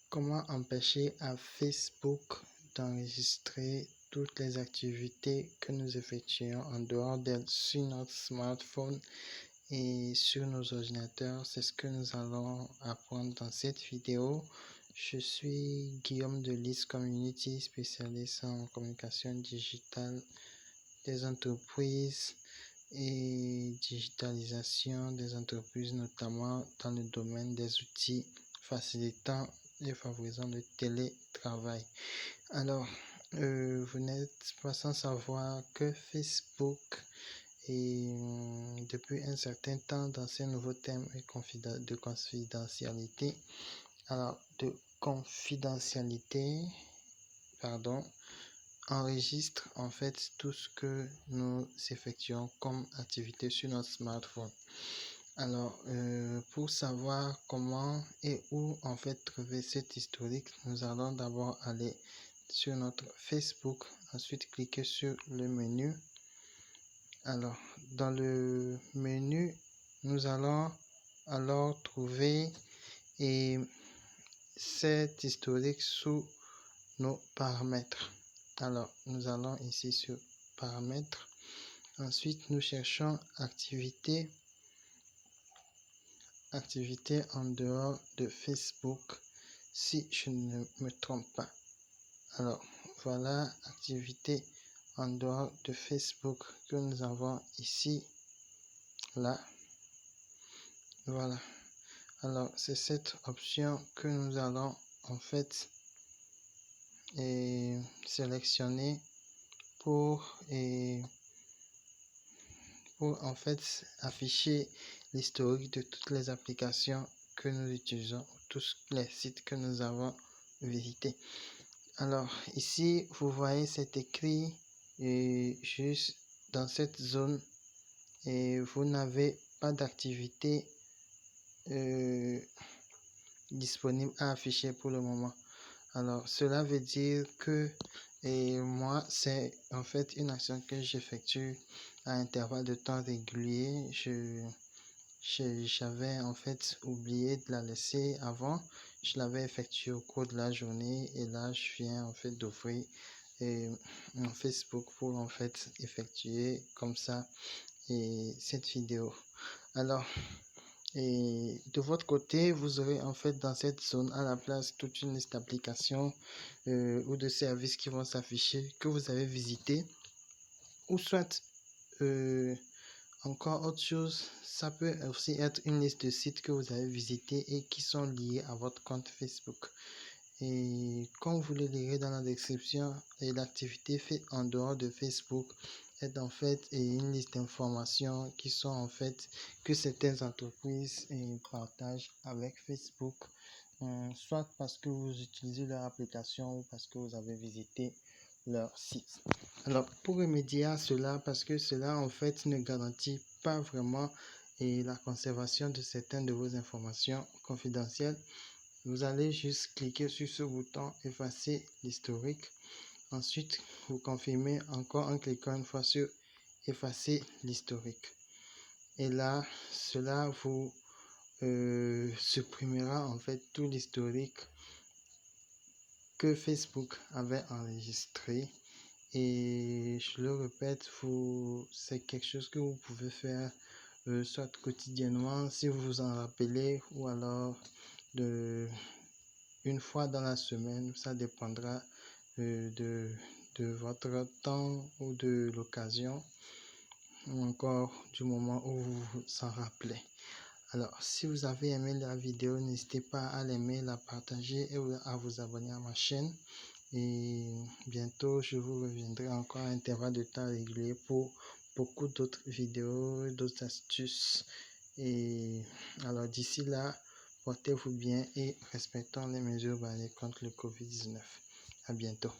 Comment empêcher à Facebook d'enregistrer toutes les activités que nous effectuons en dehors d'elle sur notre smartphone et sur nos ordinateurs? C'est ce que nous allons apprendre dans cette vidéo. Je suis Guillaume de Lys Community, spécialiste en communication digitale des entreprises et digitalisation des entreprises, notamment dans le domaine des outils facilitant et favorisant le télétravail. Alors, vous n'êtes pas sans savoir que Facebook est depuis un certain temps dans ces nouveaux thèmes de confidentialité. Alors, enregistre en fait tout ce que nous effectuons comme activité sur notre smartphone. Alors, pour savoir comment et où en fait trouver cet historique, nous allons d'abord aller sur notre Facebook, ensuite cliquer sur le menu. Alors, dans le menu, nous allons alors trouver cet historique sous nos paramètres. Alors, nous allons ici sur paramètres. Ensuite, nous cherchons activité en dehors de Facebook, si je ne me trompe pas. Alors, voilà activité en dehors de Facebook que nous avons ici, là. Voilà. Alors, c'est cette option que nous allons en fait sélectionner pour en fait afficher l'historique de toutes les applications que nous utilisons, tous les sites que nous avons visités. Alors ici, vous voyez, c'est écrit juste dans cette zone et vous n'avez pas d'activité disponible à afficher pour le moment. Alors cela veut dire que moi, c'est en fait une action que j'effectue à intervalles de temps réguliers. J'avais en fait oublié de la laisser avant. Je l'avais effectué au cours de la journée et là je viens en fait d'ouvrir mon Facebook pour en fait effectuer comme ça cette vidéo. Alors, et de votre côté, vous aurez en fait dans cette zone à la place toute une liste d'applications ou de services qui vont s'afficher que vous avez visité, ou soit encore autre chose, ça peut aussi être une liste de sites que vous avez visités et qui sont liés à votre compte Facebook. Et comme vous le lirez dans la description, l'activité faite en dehors de Facebook est en fait une liste d'informations qui sont en fait que certaines entreprises partagent avec Facebook, soit parce que vous utilisez leur application ou parce que vous avez visité leur site. Alors pour remédier à cela, parce que cela en fait ne garantit pas vraiment la conservation de certaines de vos informations confidentielles, vous allez juste cliquer sur ce bouton effacer l'historique. Ensuite, vous confirmez encore en cliquant une fois sur effacer l'historique. Et là, cela vous supprimera en fait tout l'historique que Facebook avait enregistré. Et je le répète, c'est quelque chose que vous pouvez faire soit quotidiennement si vous vous en rappelez, ou alors une fois dans la semaine. Ça dépendra de votre temps ou de l'occasion, ou encore du moment où vous vous en rappelez. Alors, si vous avez aimé la vidéo, n'hésitez pas à l'aimer, la partager et à vous abonner à ma chaîne. Et bientôt, je vous reviendrai encore à intervalles de temps réguliers pour beaucoup d'autres vidéos, d'autres astuces. Et alors, d'ici là, portez-vous bien et respectons les mesures barrières contre le Covid-19. À bientôt.